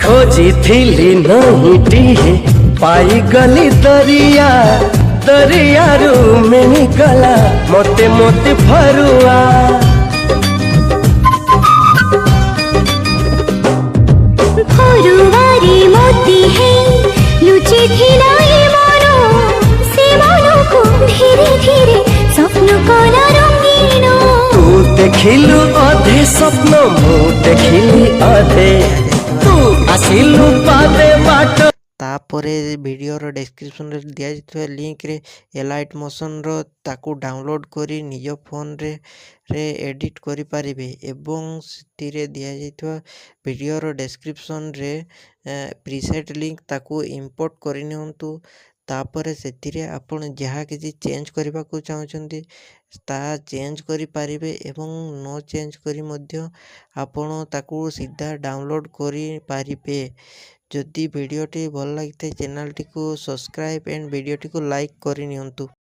खोजिथिली नहींटिए पाई गली दरिया दरियारू मिनिगला मोते मोते फरुआ फरुआरी मोती है लुचि थिला ए मनो से मनो को धीरे धीरे स्वप्न कला रंगीन तू देखिलु अधे स्वप्न मु देखिली अधे तू आसिलु पादे बाट तापर वीडियोर डिस्क्रिप्शन रे दिया जाइଥିବା लिंक रे एलाइट मोशन रो ताकू डाउनलोड करी निज फोन रे एडिट करि पारिबे एवं सिथिरे दिया जाइଥିବା वीडियोर डिस्क्रिप्शन रे प्रीसेट लिंक ताकू इंपोर्ट करि नियंतु तापर सेथिरे आपण जहा किछि चेंज करबा को चाहउछंती ता चेंज करि पारिबे एवं नो चेंज करी मध्य आपण ताकू सीधा डाउनलोड करि पारिबे। जदि वीडियोटी भल लगी चैनल टी को सब्सक्राइब एंड वीडियोटी को लाइक करि नियंतु।